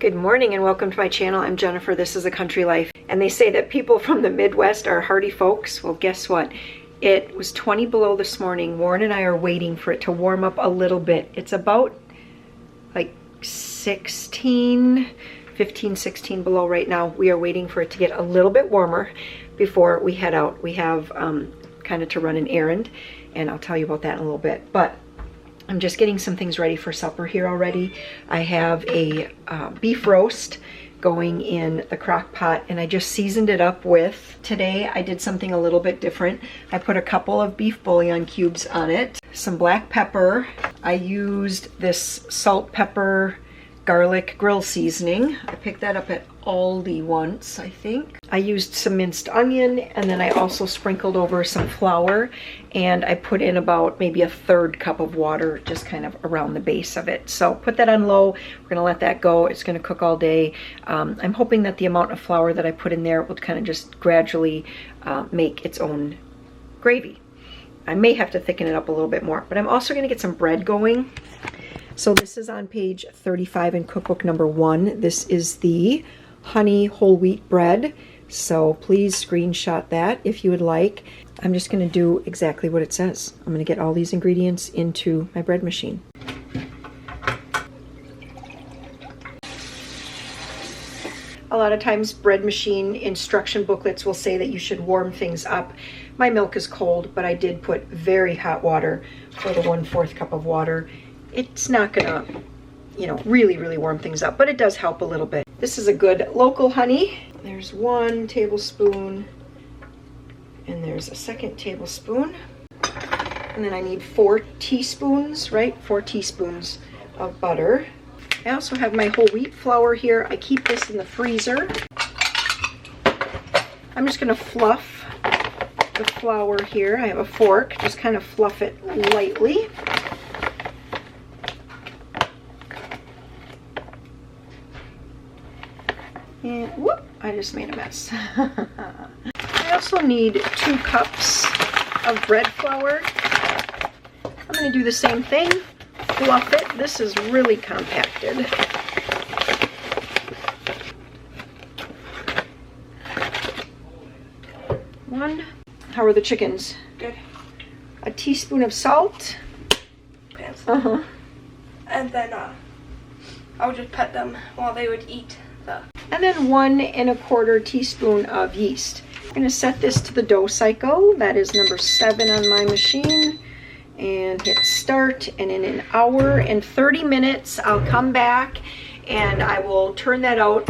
Good morning and welcome to my channel. I'm Jennifer. This is A Country Life. And they say that people from the Midwest are hardy folks. Well, guess what? It was 20 below this morning. Warren and I are waiting for it to warm up a little bit. It's about like 15, 16 below right now. We are waiting for it to get a little bit warmer before we head out. We have kind of to run an errand, and I'll tell you about that in a little bit. But I'm just getting some things ready for supper here already. I have a beef roast going in the crock pot, and I just seasoned it up with, today I did something a little bit different. I put a couple of beef bouillon cubes on it, some black pepper. I used this salt, pepper, garlic grill seasoning. I picked that up at Aldi once, I think. I used some minced onion, and then I also sprinkled over some flour, and I put in about maybe a third cup of water just kind of around the base of it. So put that on low. We're gonna let that go. It's gonna cook all day. I'm hoping that the amount of flour that I put in there will kind of just gradually make its own gravy. I may have to thicken it up a little bit more, but I'm also gonna get some bread going. So this is on page 35 in cookbook number 1. This is the honey whole wheat bread. So please screenshot that if you would like. I'm just going to do exactly what it says. I'm going to get all these ingredients into my bread machine. A lot of times bread machine instruction booklets will say that you should warm things up. My milk is cold, but I did put very hot water for the 1/4 cup of water. It's not gonna, you know, really warm things up, but it does help a little bit. This is a good local honey. There's 1 tablespoon, and there's a 2nd tablespoon. And then I need 4 teaspoons, right? 4 teaspoons of butter. I also have my whole wheat flour here. I keep this in the freezer. I'm just gonna fluff the flour here. I have a fork, just kind of fluff it lightly. And whoop, I just made a mess. I also need 2 cups of bread flour. I'm gonna do the same thing, fluff it. This is really compacted. One. How are the chickens? Good. A teaspoon of salt. And then I would just pet them while they would eat the... And then 1 1/4 teaspoon of yeast. I'm gonna set this to the dough cycle. That is number 7 on my machine. And hit start, and in an hour and 30 minutes, I'll come back and I will turn that out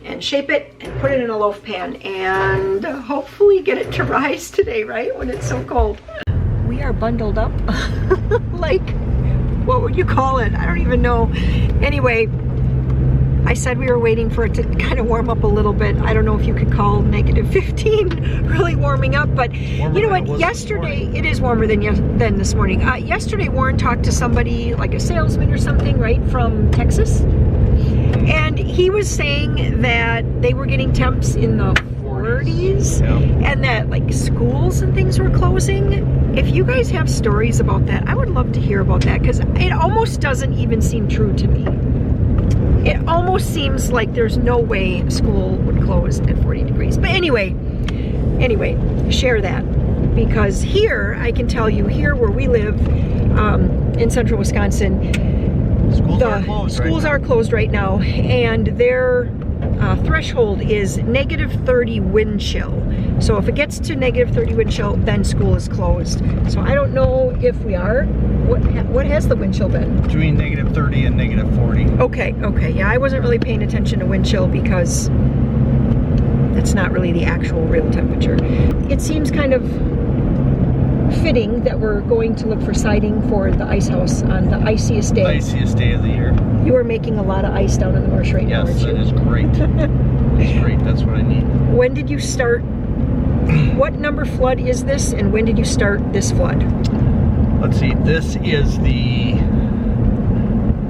and shape it and put it in a loaf pan and hopefully get it to rise today, right? When it's so cold. We are bundled up like, what would you call it? I don't even know. Anyway, I said we were waiting for it to kind of warm up a little bit. I don't know if you could call -15 really warming up, but you know what? Yesterday, it is warmer than this morning. Yesterday, Warren talked to somebody, like a salesman or something, right, from Texas. And he was saying that they were getting temps in the 40s, yeah, and that like schools and things were closing. If you guys have stories about that, I would love to hear about that, because it almost doesn't even seem true to me. It almost seems like there's no way school would close at 40 degrees. But anyway, share that. Because here, I can tell you, here where we live in central Wisconsin, schools are closed right now, and their threshold is -30 wind chill. So if it gets to -30 wind chill, then school is closed. So I don't know if we are. What has the wind chill been? Between -30 and -40. Okay. Yeah, I wasn't really paying attention to wind chill because that's not really the actual real temperature. It seems kind of fitting that we're going to look for siding for the ice house on the iciest day. Iciest day of the year. You are making a lot of ice down in the marsh right now, aren't you? Yes, that is great. It's great, that's what I need. When did you start? What number flood is this, and when did you start this flood? Let's see, this is the,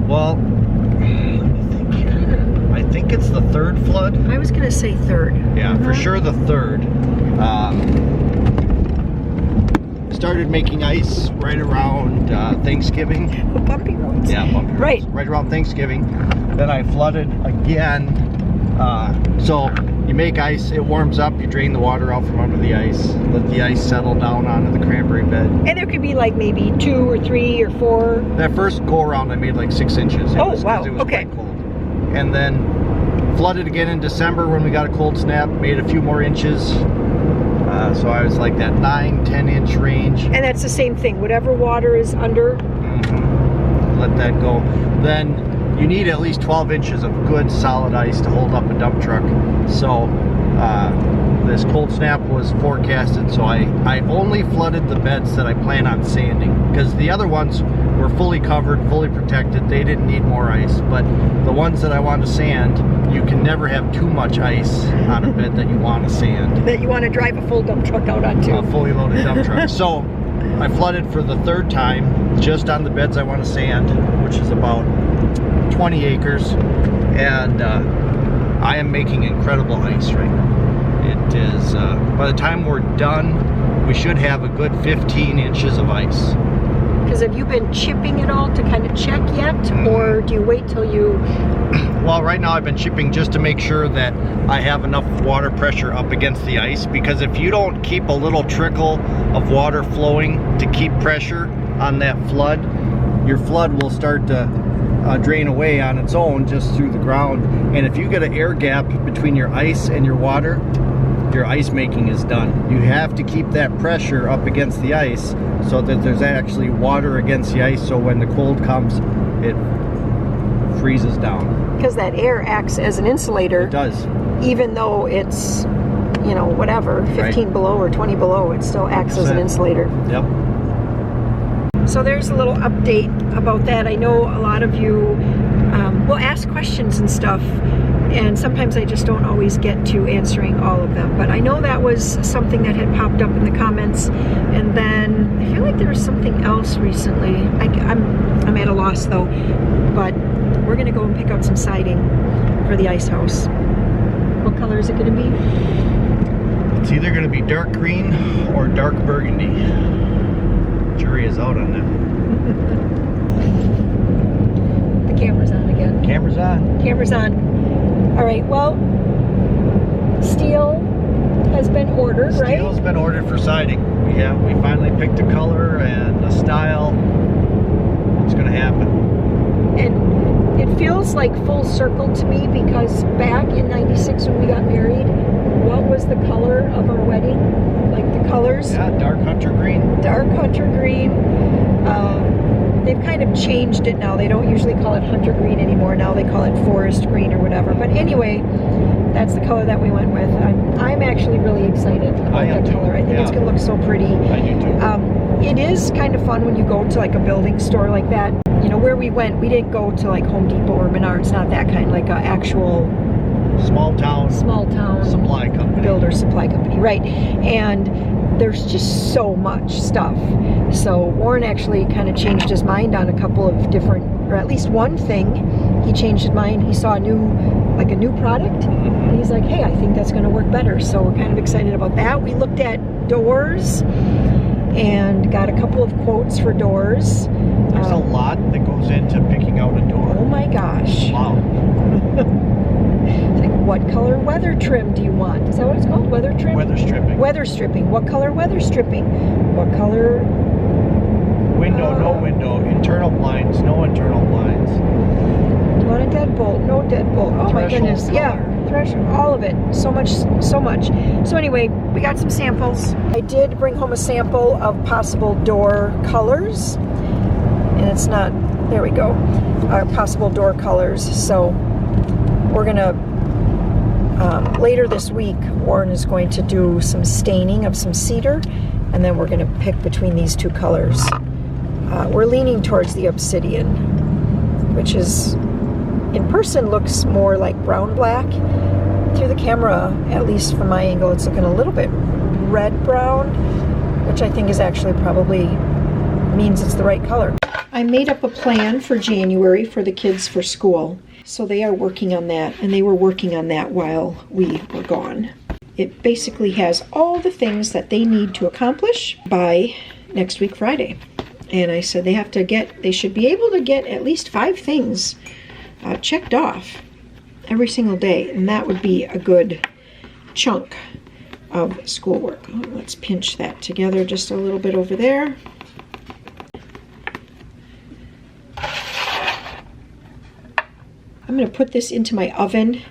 well, let me think here. I think it's the 3rd flood. I was gonna say 3rd. Yeah, for sure the 3rd. started making ice right around Thanksgiving. Bumpy roads. Yeah, bumpy roads. Right around Thanksgiving. Then I flooded again. So you make ice, it warms up, you drain the water out from under the ice, let the ice settle down onto the cranberry bed. And there could be like maybe 2 or 3 or 4. That first go around I made like 6 inches. Wow, It was okay. quite cold. And then flooded again in December when we got a cold snap, made a few more inches. So I was like that 9-10 inch range. And that's the same thing, whatever water is under. Let that go. Then you need at least 12 inches of good solid ice to hold up a dump truck. So this cold snap was forecasted, so I only flooded the beds that I plan on sanding, because the other ones were fully covered, fully protected. They didn't need more ice, but the ones that I want to sand, you can never have too much ice on a bed that you want to sand. That you want to drive a full dump truck out onto. A fully loaded dump truck. So I flooded for the 3rd time just on the beds I want to sand, which is about 20 acres, and I am making incredible ice right now. It is, by the time we're done, we should have a good 15 inches of ice. Because have you been chipping it all to kind of check yet, or do you wait till you... Well, right now I've been chipping just to make sure that I have enough water pressure up against the ice, because if you don't keep a little trickle of water flowing to keep pressure on that flood, your flood will start to drain away on its own just through the ground. And if you get an air gap between your ice and your water, your ice making is done. You have to keep that pressure up against the ice so that there's actually water against the ice, so when the cold comes, it freezes down. Because that air acts as an insulator. It does. Even though it's, you know, whatever, 15 below or 20 below, it still acts as an insulator. Yep. So there's a little update about that. I know a lot of you will ask questions and stuff, and sometimes I just don't always get to answering all of them. But I know that was something that had popped up in the comments, and then I feel like there was something else recently. I'm at a loss though, but we're gonna go and pick out some siding for the ice house. What color is it gonna be? It's either gonna be dark green or dark burgundy. Jury is out on that. The camera's on again. Camera's on. Camera's on. All right, well, steel has been ordered, right? Steel's been ordered for siding. We finally picked a color and a style. It's gonna happen. And it feels like full circle to me, because back in '96 when we got married, what was the color of our wedding? Like the colors? Yeah, dark hunter green. Dark hunter green. They've kind of changed it now. They don't usually call it hunter green anymore. Now they call it forest green or whatever. But anyway, that's the color that we went with. I'm actually really excited about that color. I think it's going to look so pretty. I do too. It is kind of fun when you go to like a building store like that. You know, where we went, we didn't go to like Home Depot or Menards, not that kind, like an actual small town supply company. Builder supply company, right. And there's just so much stuff. So Warren actually kind of changed his mind on a couple of different, or at least one thing. He changed his mind. He saw a new product, and he's like, hey, I think that's going to work better. So we're kind of excited about that. We looked at doors and got a couple of quotes for doors. There's a lot that goes into picking out a door. Oh my gosh. Wow. It's like, what color weather trim do you want? Is that what it's called? Weather trim? Weather stripping. Weather stripping. What color weather stripping? What color? Window, no window. Internal blinds, no internal blinds. Do you want a deadbolt? No deadbolt. Oh my goodness. Color. Yeah. Threshold. All of it. So much. So anyway, we got some samples. I did bring home a sample of possible door colors. And it's not, there we go, possible door colors. So we're gonna, later this week, Warren is going to do some staining of some cedar, and then we're gonna pick between these two colors. We're leaning towards the obsidian, which is, in person, looks more like brown black. Through the camera, at least from my angle, it's looking a little bit red brown, which I think is actually probably means it's the right color. I made up a plan for January for the kids for school. So they are working on that, and they were working on that while we were gone. It basically has all the things that they need to accomplish by next week Friday. And I said they should be able to get at least 5 things checked off every single day, and that would be a good chunk of schoolwork. Let's pinch that together just a little bit over there. I'm going to put this into my oven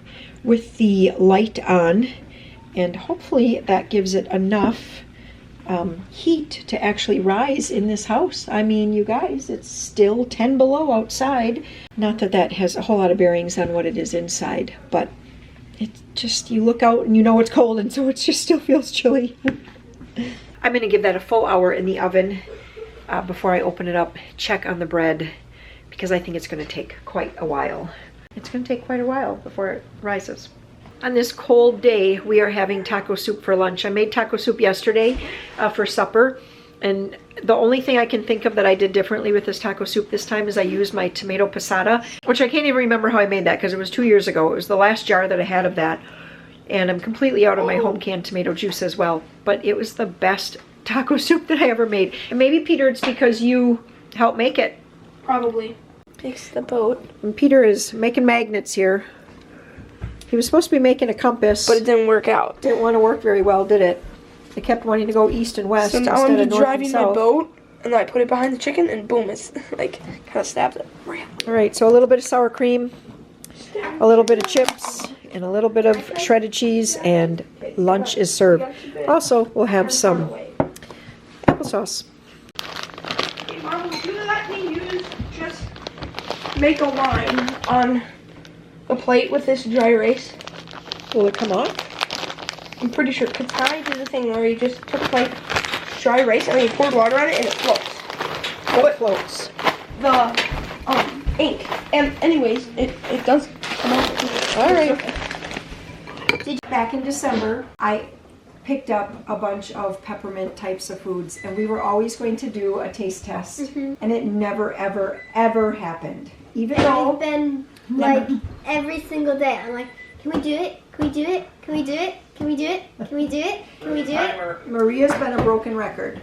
with the light on, and hopefully that gives it enough heat to actually rise in this house. I mean, you guys, it's still 10 below outside. Not that that has a whole lot of bearings on what it is inside, but it's just, you look out and you know it's cold, and so it just still feels chilly. I'm going to give that a full hour in the oven before I open it up, check on the bread, because I think it's going to take quite a while. It's going to take quite a while before it rises. On this cold day, we are having taco soup for lunch. I made taco soup yesterday for supper, and the only thing I can think of that I did differently with this taco soup this time is I used my tomato passata, which I can't even remember how I made that because it was 2 years ago. It was the last jar that I had of that, and I'm completely out of my home canned tomato juice as well. But it was the best taco soup that I ever made. And maybe, Peter, it's because you helped make it. Probably. Fix the boat. And Peter is making magnets here. He was supposed to be making a compass, But it didn't work out. didn't want to work very well, did it? It kept wanting to go east and west So now instead I'm of just north and driving my south. boat, and I put it behind the chicken, and boom, it's like kind of stabs it. All right, so a little bit of sour cream, a little bit of chips, and a little bit of shredded cheese, and lunch is served. Also, we'll have some applesauce. Hey, Mom, would you let me just make a line on a plate with this dry erase? Will it come off? I'm pretty sure, because I did the thing where you just took like dry erase and then you poured water on it and it floats. What floats? The ink. And anyways, it does come off. All right. Back in December, I picked up a bunch of peppermint types of foods, and we were always going to do a taste test, and it never, ever, ever happened. Even though I've been like every single day. I'm like, can we do it? Can we do it? Can we do it? Can we do it? Can we do it? Can we do it? Maria's been a broken record.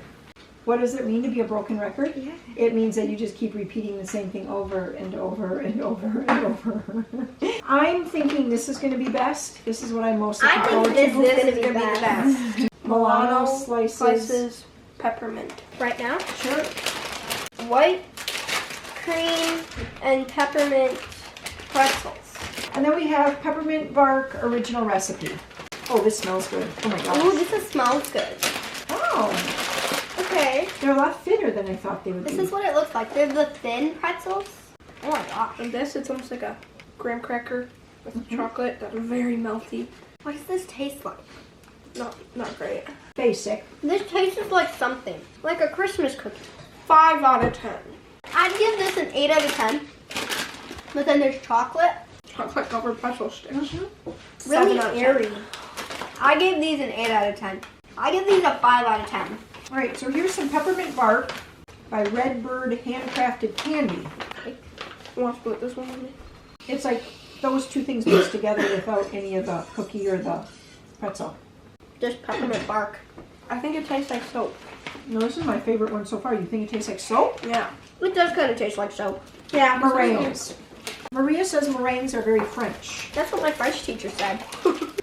What does it mean to be a broken record? Yeah. It means that you just keep repeating the same thing over and over and over and over. I'm thinking this is going to be best. This is what I'm most looking I forward think to. this is Gonna going to be the best. Milano slices. Peppermint. Right now, Sure. white cream and peppermint pretzels. And then we have peppermint bark original recipe. Oh, this smells good. Oh my Ooh, gosh. this smells good. Oh, Okay. they're a lot thinner than I thought they would This be. is what it looks like. They're the thin pretzels. Oh my gosh. And this, it's almost like a graham cracker with chocolate that's very melty. What does this taste like? Not great. Basic. This tastes like something. Like a Christmas cookie. 5 out of 10. I'd give this an 8 out of 10. But then there's chocolate. Chocolate covered pretzel sticks. 7 Really out of 10. airy. I gave these an 8 out of 10. I give these a 5 out of 10. All right, so here's some peppermint bark by Redbird Handcrafted Candy. You want to split this one with me? It's like those two things mixed together without any of the cookie or the pretzel. Just peppermint bark. I think it tastes like soap. No, this is my favorite one so far. You think it tastes like soap? Yeah. It does kind of taste like soap. Yeah. Meringues. Maria says meringues are very French. That's what my French teacher said.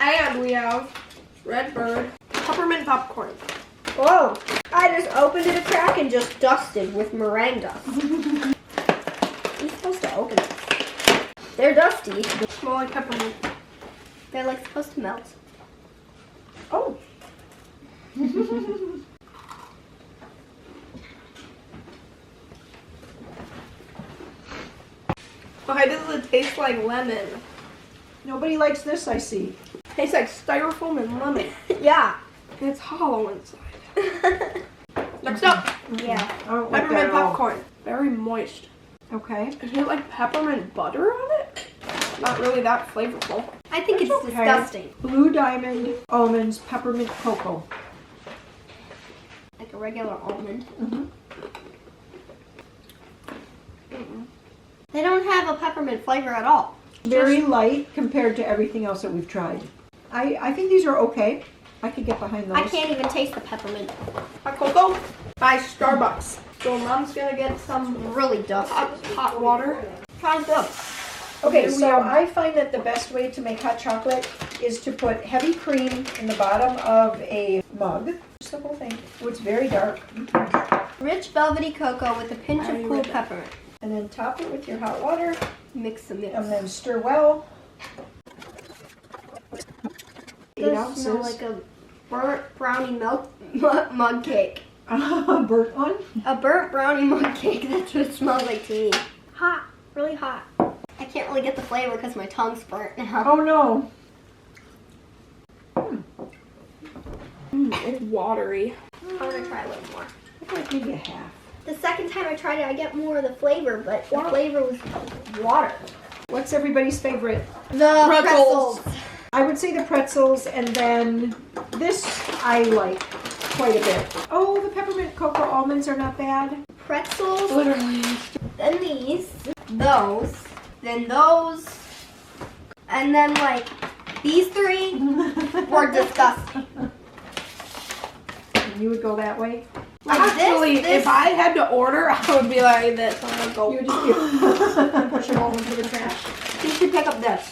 And we have Redbird peppermint popcorn. Whoa! I just opened it a crack and just dusted with meringue dust. You're supposed to open it. They're dusty. Smell like peppermint. They're like supposed to melt. Oh. Why does it taste like lemon? Nobody likes this, I see. Tastes like styrofoam and lemon. Yeah. And it's hollow inside. Next up, Yeah. I don't like that peppermint at all. popcorn. Very moist. Okay. Is it like peppermint butter on it? Not really that flavorful. I think it's okay. disgusting. Blue Diamond Almonds Peppermint Cocoa. Like a regular almond. They don't have a peppermint flavor at all. Very light compared to everything else that we've tried. I think these are okay. I could get behind those. I can't even taste the peppermint. Hot cocoa? by Starbucks. So mom's gonna get some Really dusty. hot water. Sounds good. Okay, so I find that the best way to make hot chocolate is to put heavy cream in the bottom of a mug. Just the whole thing. Oh, it's very dark. Rich velvety cocoa with a pinch of cool peppermint. And then top it with your hot water Mix the mix. and then stir well. 8 It ounces. smells like a burnt brownie milk mug cake. Burnt one? A burnt brownie mug cake. That's what it smells like to me. Hot. Really hot. I can't really get the flavor because my tongue's burnt now. Oh no. It's watery. I'm gonna try a little more. I think maybe a half. The second time I tried it, I get more of the flavor, but the flavor was water. What's everybody's favorite? The Pretzels. I would say the pretzels, and then this I like quite a bit. Oh, the peppermint cocoa almonds are not bad. Pretzels. Literally. Then these. Those. Then those. And then like these three were disgusting. You would go that way? Like Actually, this. if I had to order, I would be like this. I'm gonna go You would just push them over to the trash. You should pick up this.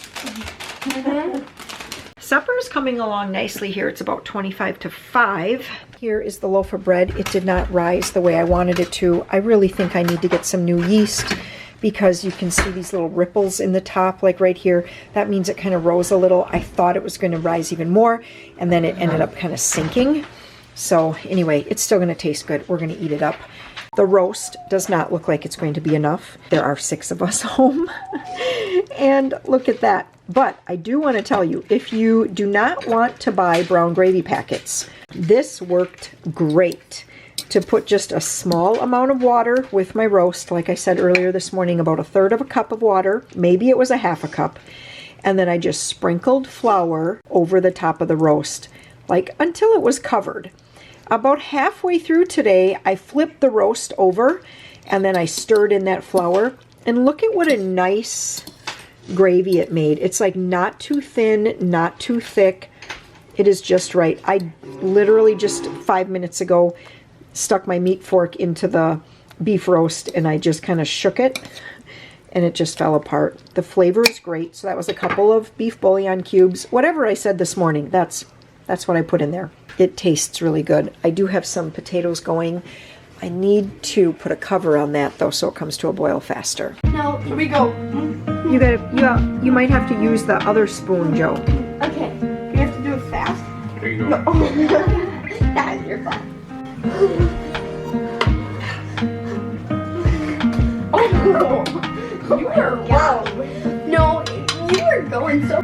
Supper is coming along nicely here. It's about 25 to 5. Here is the loaf of bread. It did not rise the way I wanted it to. I really think I need to get some new yeast because you can see these little ripples in the top, like right here. That means it kind of rose a little. I thought it was going to rise even more, and then it ended up kind of sinking. So anyway, it's still going to taste good. We're going to eat it up. The roast does not look like it's going to be enough. There are 6 of us home. And look at that. But I do want to tell you, if you do not want to buy brown gravy packets, this worked great. To put just a small amount of water with my roast, like I said earlier this morning, about 1/3 of a cup of water, maybe it was a 1/2 cup, and then I just sprinkled flour over the top of the roast, like until it was covered. About halfway through today, I flipped the roast over, and then I stirred in that flour, and look at what a nice gravy it made. It's like not too thin, not too thick. It is just right. I literally just 5 minutes ago stuck my meat fork into the beef roast and I just kind of shook it and it just fell apart. The flavor is great. So that was a couple of beef bouillon cubes. Whatever I said this morning, that's what I put in there. It tastes really good. I do have some potatoes going. I need to put a cover on that though so it comes to a boil faster. No. Here we go. You might have to use the other spoon, Joe. Okay. You have to do it fast. There you go. That is your fault. Oh, you are wrong. No, you were going so